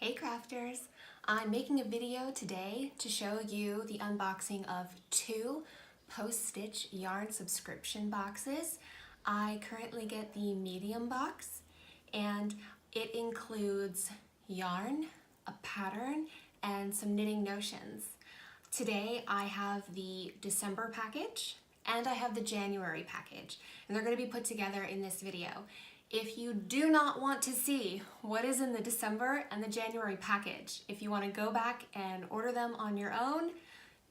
Hey crafters! I'm making a video today to show you the unboxing of 2 PostStitch yarn subscription boxes. I currently get the medium box and it includes yarn, a pattern, and some knitting notions. Today I have the December package and I have the January package, and they're going to be put together in this video. If you do not want to see what is in the December and the January package, if you want to go back and order them on your own,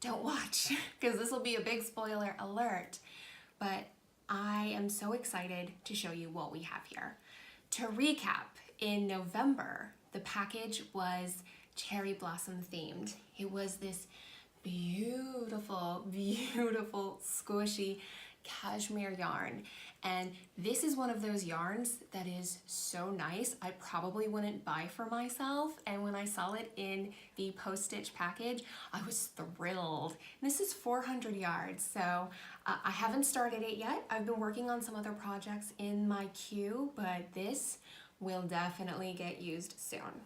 don't watch, because this will be a big spoiler alert. But I am so excited to show you what we have here. To recap, in November, the package was cherry blossom themed. It was this beautiful, beautiful, squishy cashmere yarn. And this is one of those yarns that is so nice, I probably wouldn't buy for myself. And when I saw it in the PostStitch package, I was thrilled. This is 400 yards, so I haven't started it yet. I've been working on some other projects in my queue, but this will definitely get used soon.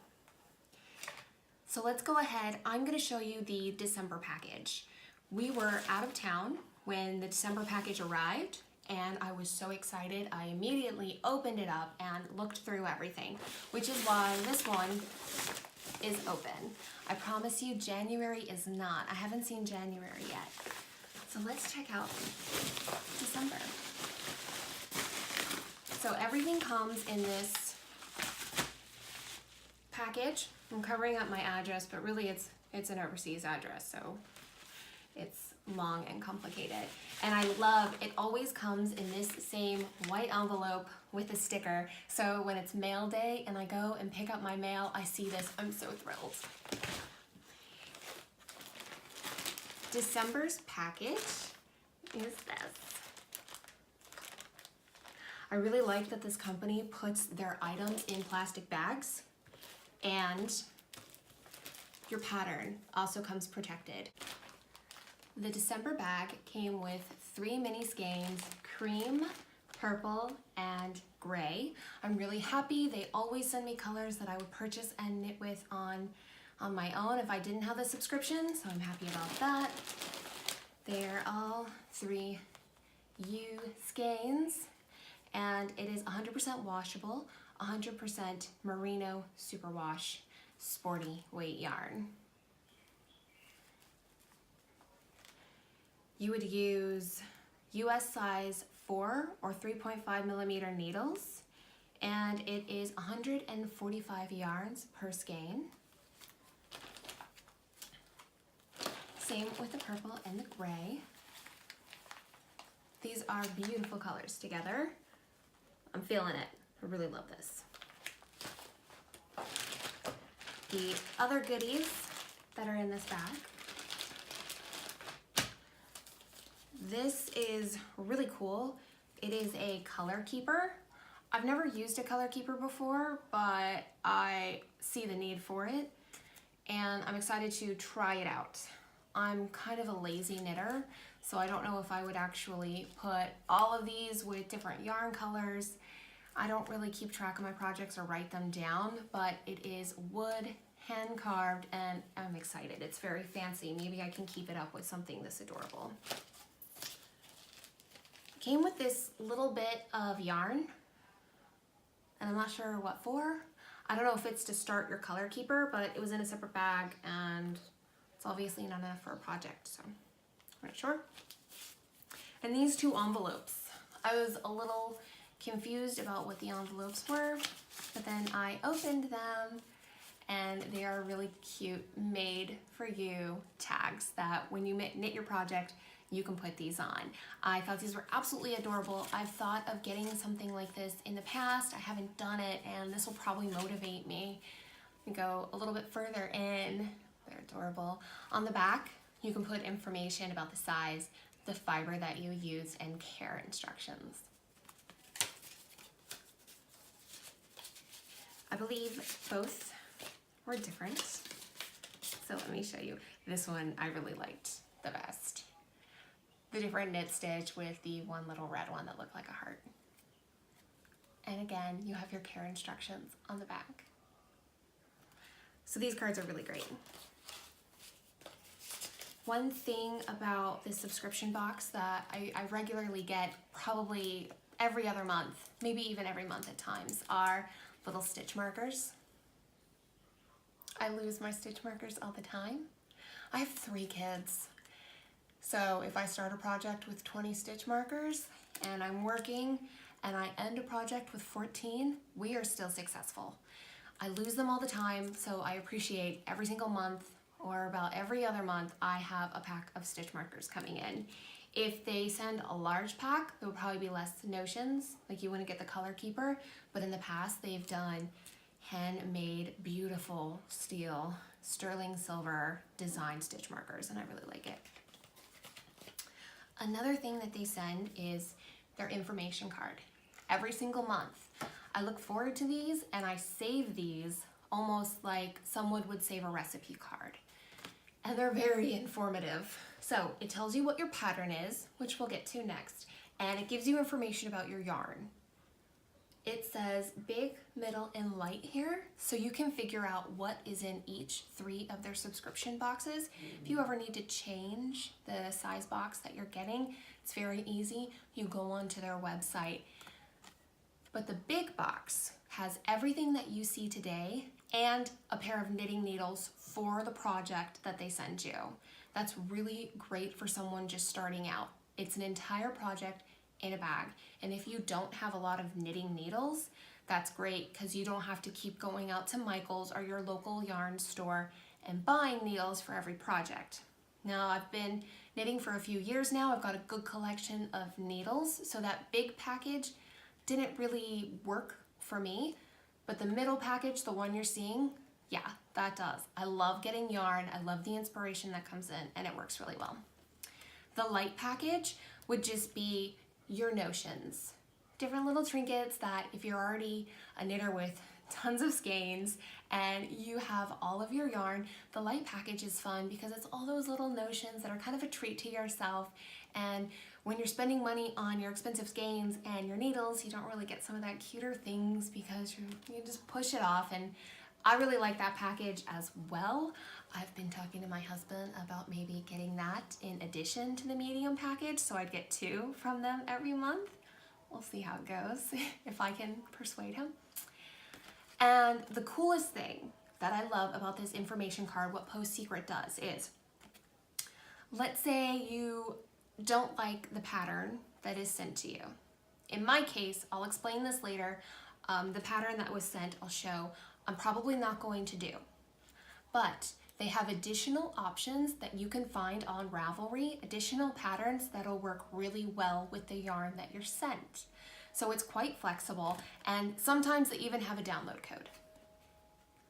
So let's go ahead. I'm going to show you the December package. We were out of town when the December package arrived, and I was so excited. I immediately opened it up and looked through everything, which is why this one is open. I promise you January is not. I haven't seen January yet. So let's check out December. So everything comes in this package. I'm covering up my address, but really it's an overseas address, so it's long and complicated. And I love, it always comes in this same white envelope with a sticker. So when it's mail day and I go and pick up my mail, I see this, I'm so thrilled. December's package is this. I really like that this company puts their items in plastic bags, and your pattern also comes protected. The December bag came with 3 mini skeins, cream, purple, and gray. I'm really happy. They always send me colors that I would purchase and knit with on my own if I didn't have the subscription, so I'm happy about that. They're all 3 U skeins, and it is 100% washable, 100% merino superwash sporty weight yarn. You would use US size 4 or 3.5 millimeter needles, and it is 145 yards per skein. Same with the purple and the gray. These are beautiful colors together. I'm feeling it. I really love this. The other goodies that are in this bag. This is really cool. It is a color keeper. I've never used a color keeper before, but I see the need for it, and I'm excited to try it out. I'm kind of a lazy knitter, so I don't know if I would actually put all of these with different yarn colors. I don't really keep track of my projects or write them down, but it is wood, hand carved, and I'm excited. It's very fancy. Maybe I can keep it up with something this adorable. Came with this little bit of yarn, and I'm not sure what for. I don't know if it's to start your color keeper, but it was in a separate bag, and it's obviously not enough for a project, so I'm not sure. And these 2 envelopes. I was a little confused about what the envelopes were, but then I opened them, and they are really cute made for you tags that when you knit your project, you can put these on. I thought these were absolutely adorable. I've thought of getting something like this in the past. I haven't done it, and this will probably motivate me to go a little bit further in. They're adorable. On the back, you can put information about the size, the fiber that you use, and care instructions. I believe both were different, so let me show you. This one I really liked the best. The different knit stitch with the one little red one that looked like a heart. And again, you have your care instructions on the back. So these cards are really great. One thing about this subscription box that I regularly get probably every other month, maybe even every month at times, are little stitch markers. I lose my stitch markers all the time. I have 3 kids. So if I start a project with 20 stitch markers and I'm working and I end a project with 14, we are still successful. I lose them all the time, so I appreciate every single month or about every other month I have a pack of stitch markers coming in. If they send a large pack, there will probably be less notions, like you wouldn't get the color keeper, but in the past they've done handmade, beautiful steel, sterling silver design stitch markers, and I really like it. Another thing that they send is their information card. Every single month, I look forward to these and I save these almost like someone would save a recipe card. And they're very informative. So it tells you what your pattern is, which we'll get to next, and it gives you information about your yarn. It says big, middle, and light here, so you can figure out what is in each 3 of their subscription boxes. If you ever need to change the size box that you're getting, it's very easy. You go onto their website. But the big box has everything that you see today and a pair of knitting needles for the project that they send you. That's really great for someone just starting out. It's an entire project in a bag. And if you don't have a lot of knitting needles, that's great because you don't have to keep going out to Michael's or your local yarn store and buying needles for every project. Now, I've been knitting for a few years now. I've got a good collection of needles, so that big package didn't really work for me, but the middle package, the one you're seeing, yeah, that does. I love getting yarn. I love the inspiration that comes in, and it works really well. The light package would just be your notions, different little trinkets that if you're already a knitter with tons of skeins and you have all of your yarn, the light package is fun because it's all those little notions that are kind of a treat to yourself. And when you're spending money on your expensive skeins and your needles, you don't really get some of that cuter things because you just push it off. And I really like that package as well. I've been talking to my husband about maybe getting that in addition to the medium package, so I'd get 2 from them every month. We'll see how it goes, if I can persuade him. And the coolest thing that I love about this information card, what Post Secret does is, let's say you don't like the pattern that is sent to you. In my case, I'll explain this later, the pattern that was sent I'll show I'm probably not going to do. But they have additional options that you can find on Ravelry, additional patterns that'll work really well with the yarn that you're sent. So it's quite flexible, and sometimes they even have a download code.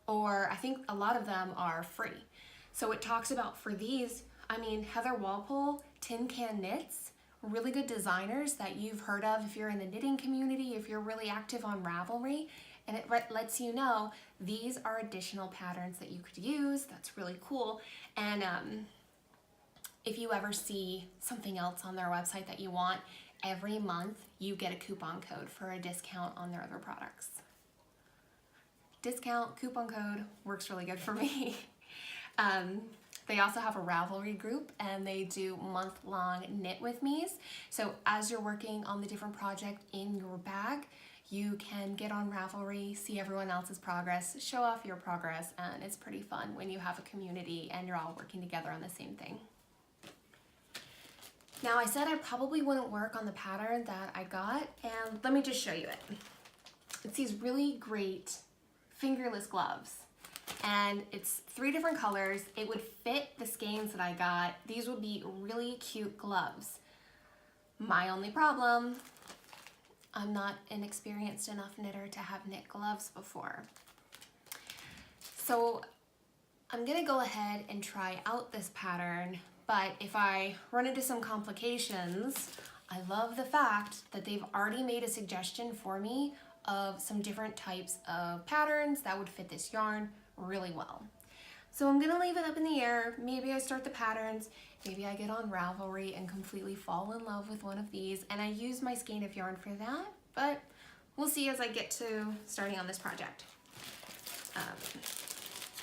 Or I think a lot of them are free. So it talks about for these, I mean, Heather Walpole, Tin Can Knits, really good designers that you've heard of if you're in the knitting community, if you're really active on Ravelry, and it lets you know these are additional patterns that you could use. That's really cool. And if you ever see something else on their website that you want, every month you get a coupon code for a discount on their other products. Discount, coupon code, works really good for me. They also have a Ravelry group and they do month-long knit with me's. So as you're working on the different project in your bag, you can get on Ravelry, see everyone else's progress, show off your progress, and it's pretty fun when you have a community and you're all working together on the same thing. Now, I said I probably wouldn't work on the pattern that I got, and let me just show you it. It's these really great fingerless gloves, and it's 3 different colors. It would fit the skeins that I got. These would be really cute gloves. My only problem, I'm not an experienced enough knitter to have knit gloves before. So I'm gonna go ahead and try out this pattern, but if I run into some complications, I love the fact that they've already made a suggestion for me of some different types of patterns that would fit this yarn really well. So I'm gonna leave it up in the air. Maybe I start the patterns, maybe I get on Ravelry and completely fall in love with one of these, and I use my skein of yarn for that, but we'll see as I get to starting on this project.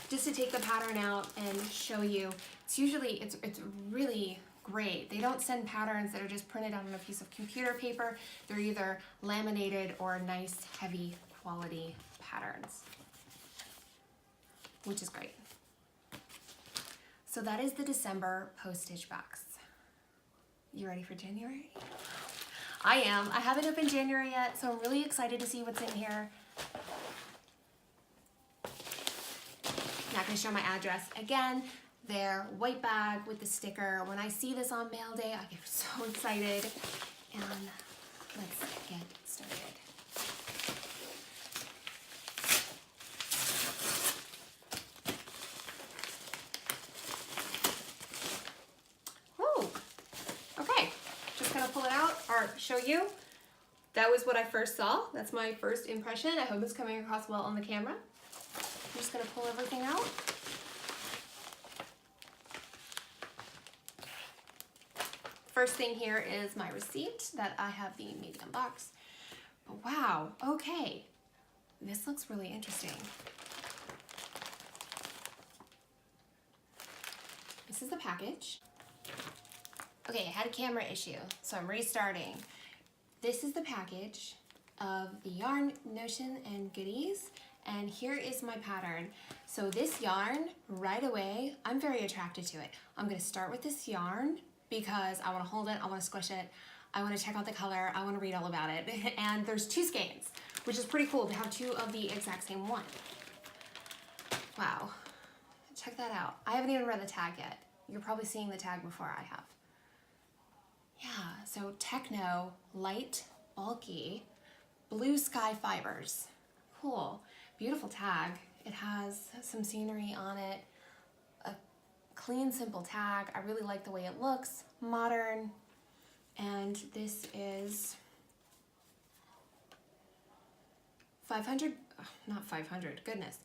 just to take the pattern out and show you. It's usually, it's really great. They don't send patterns that are just printed on a piece of computer paper. They're either laminated or nice, heavy quality patterns, which is great. So that is the December PostStitch box. You ready for January? I am. I haven't opened January yet, so I'm really excited to see what's in here. Not gonna show my address again. Their white bag with the sticker. When I see this on mail day, I get so excited. And let's get started. Woo! Okay, just gonna pull it out or show you. That was what I first saw. That's my first impression. I hope it's coming across well on the camera. I'm just gonna pull everything out. First thing here is my receipt that I have the medium box. But wow, okay. This looks really interesting. This is the package. Okay, I had a camera issue, so I'm restarting. This is the package of the yarn, notion, and goodies. And here is my pattern. So this yarn, right away, I'm very attracted to it. I'm gonna start with this yarn because I wanna hold it, I wanna squish it, I wanna check out the color, I wanna read all about it. And there's 2 skeins, which is pretty cool to have 2 of the exact same one. Wow, check that out. I haven't even read the tag yet. You're probably seeing the tag before I have. Yeah, so Techno, light, bulky, blue sky fibers. Cool, beautiful tag. It has some scenery on it, a clean, simple tag. I really like the way it looks, modern. And this is 500, not 500, goodness.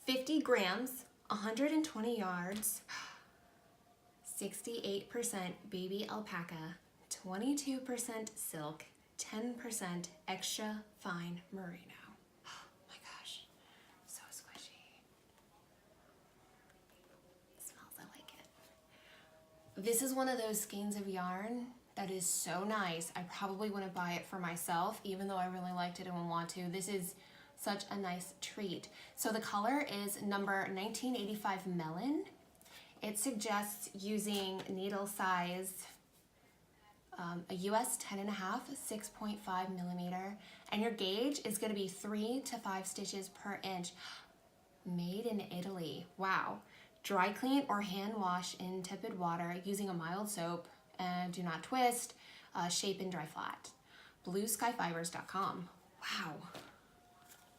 50 grams, 120 yards, 68% baby alpaca, 22% silk, 10% extra fine merino. Oh my gosh, so squishy. It smells, I like it. This is one of those skeins of yarn that is so nice. I probably wouldn't buy it for myself, even though I really liked it and would want to. This is such a nice treat. So the color is number 1985 Melon. It suggests using needle size a US 10.5, 6.5 millimeter, and your gauge is going to be 3 to 5 stitches per inch. Made in Italy. Wow. Dry clean or hand wash in tepid water using a mild soap, and do not twist. Shape and dry flat. BlueSkyFibers.com. Wow.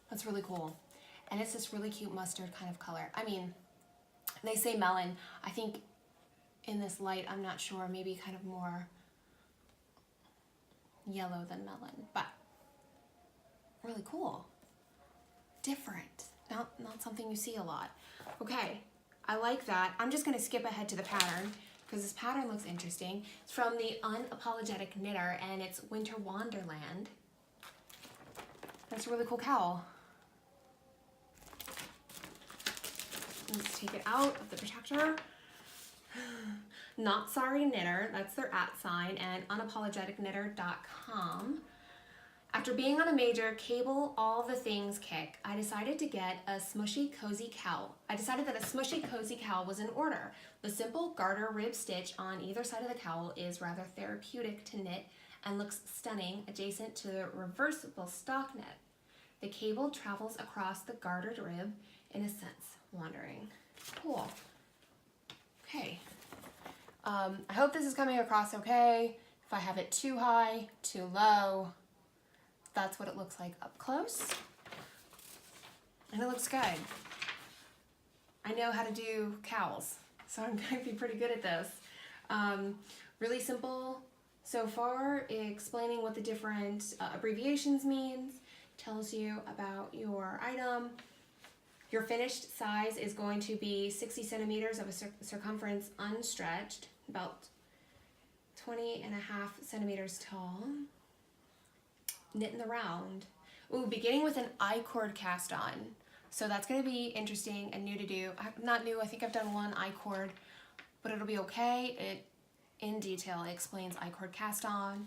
That's really cool. And it's this really cute mustard kind of color. I mean, they say melon. I think in this light, I'm not sure, maybe kind of more yellow than melon, but really cool. Different. Not something you see a lot. Okay, I like that. I'm just gonna skip ahead to the pattern because this pattern looks interesting. It's from the Unapologetic Knitter and it's Winter Wonderland. That's a really cool cowl. Let's take it out of the protector. Not Sorry Knitter, that's their @ and unapologeticknitter.com. After being on a major cable all the things kick, I decided to get a smushy cozy cowl. I decided that a smushy cozy cowl was in order. The simple garter rib stitch on either side of the cowl is rather therapeutic to knit and looks stunning adjacent to the reversible stock knit. The cable travels across the gartered rib, in a sense, wandering. Cool. Okay. I hope this is coming across okay. If I have it too high, too low, that's what it looks like up close. And it looks good. I know how to do cowls, so I'm going to be pretty good at this. Really simple so far, explaining what the different abbreviations means, tells you about your item. Your finished size is going to be 60 centimeters of a circumference unstretched, about 20.5 centimeters tall. Knit in the round. Ooh, beginning with an I-cord cast on. So that's gonna be interesting and new to do. Not new, I think I've done one I-cord, but it'll be okay. It, in detail, it explains I-cord cast on,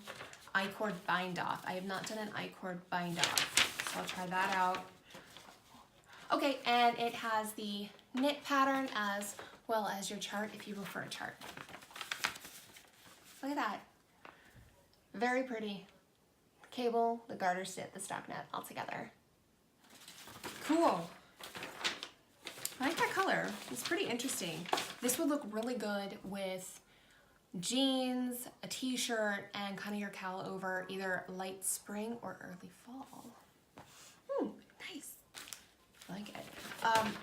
I-cord bind off. I have not done an I-cord bind off, so I'll try that out. Okay, and it has the knit pattern as well as your chart if you prefer a chart. Look at that. Very pretty. Cable, the garter stitch, the stockinette all together. Cool. I like that color. It's pretty interesting. This would look really good with jeans, a t-shirt, and kind of your cowl over either light spring or early fall. Nice. I like it.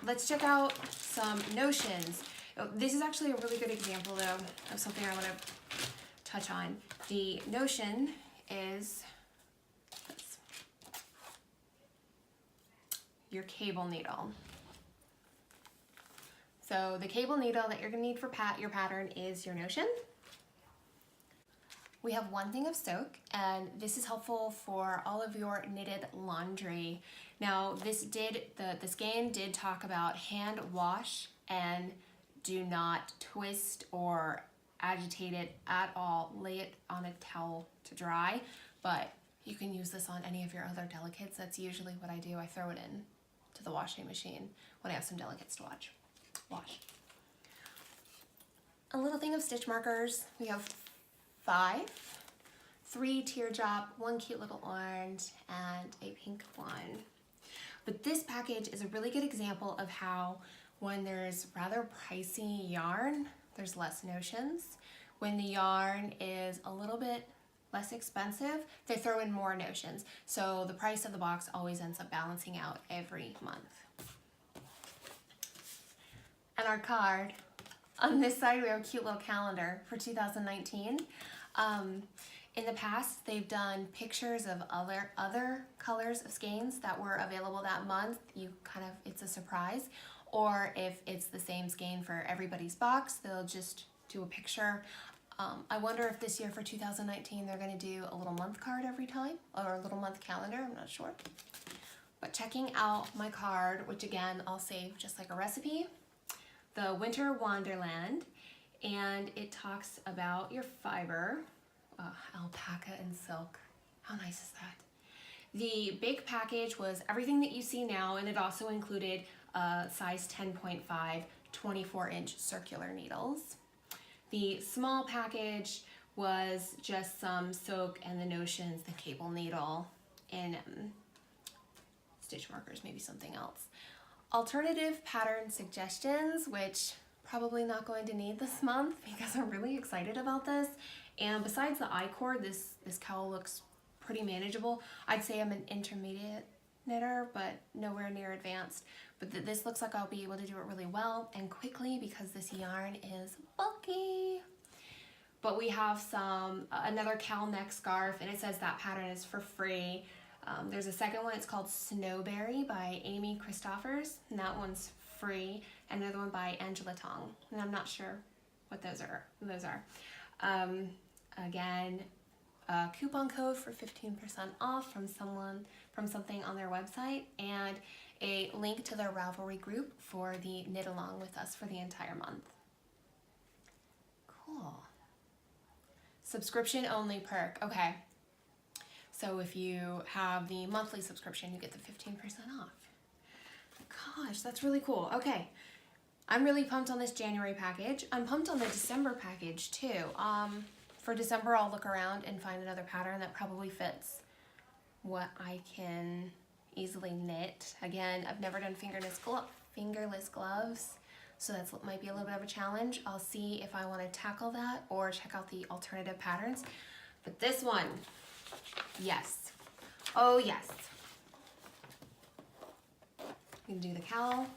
Let's check out some notions. This is actually a really good example though of something I want to touch on. The notion is your cable needle. So the cable needle that you're gonna need for your pattern is your notion. We have 1 thing of soak, and this is helpful for all of your knitted laundry. Now the skein did talk about hand wash and do not twist or agitate it at all. Lay it on a towel to dry, but you can use this on any of your other delicates. That's usually what I do. I throw it in to the washing machine when I have some delicates to wash. A little thing of stitch markers. We have 5, 3 teardrop, 1 cute little orange, and a pink one. But this package is a really good example of how when there's rather pricey yarn, there's less notions. When the yarn is a little bit less expensive, they throw in more notions. So the price of the box always ends up balancing out every month. And our card, on this side we have a cute little calendar for 2019. In the past, they've done pictures of other colors of skeins that were available that month. It's a surprise. Or if it's the same skein for everybody's box, they'll just do a picture. I wonder if this year for 2019 they're going to do a little month card every time, or a little month calendar, I'm not sure. But checking out my card, which again I'll save just like a recipe, the Winter Wonderland, and it talks about your fiber, alpaca and silk. How nice is that? The big package was everything that you see now, and it also included size 10.5 24-inch circular needles. The small package was just some soak and the notions, the cable needle, and stitch markers, maybe something else. Alternative pattern suggestions, which probably not going to need this month because I'm really excited about this. And besides the I-cord, this cowl looks pretty manageable. I'd say I'm an intermediate knitter, but nowhere near advanced. But this looks like I'll be able to do it really well and quickly because this yarn is bulky. But we have another cowl neck scarf, and it says that pattern is for free. There's a second one, it's called Snowberry by Amy Christophers, and that one's free. And another one by Angela Tong, and I'm not sure what those are. Again, a coupon code for 15% off from something on their website, and a link to their Ravelry group for the knit along with us for the entire month. Cool. Subscription only perk. Okay. So if you have the monthly subscription, you get the 15% off. Gosh, that's really cool. Okay. I'm really pumped on this January package. I'm pumped on the December package too. For December, I'll look around and find another pattern that probably fits what I can easily knit. Again, I've never done fingerless gloves, so that might be a little bit of a challenge. I'll see if I want to tackle that or check out the alternative patterns. But this one, yes. Oh yes. You can do the cowl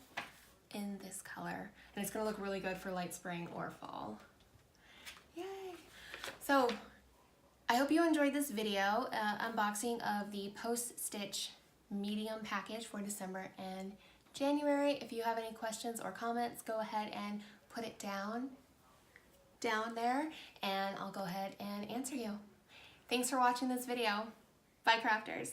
in this color, and it's going to look really good for light spring or fall. Yay! So I hope you enjoyed this video unboxing of the PostStitch medium package for December and January. If you have any questions or comments, go ahead and put it down there, and I'll go ahead and answer you. Thanks for watching this video. Bye, crafters.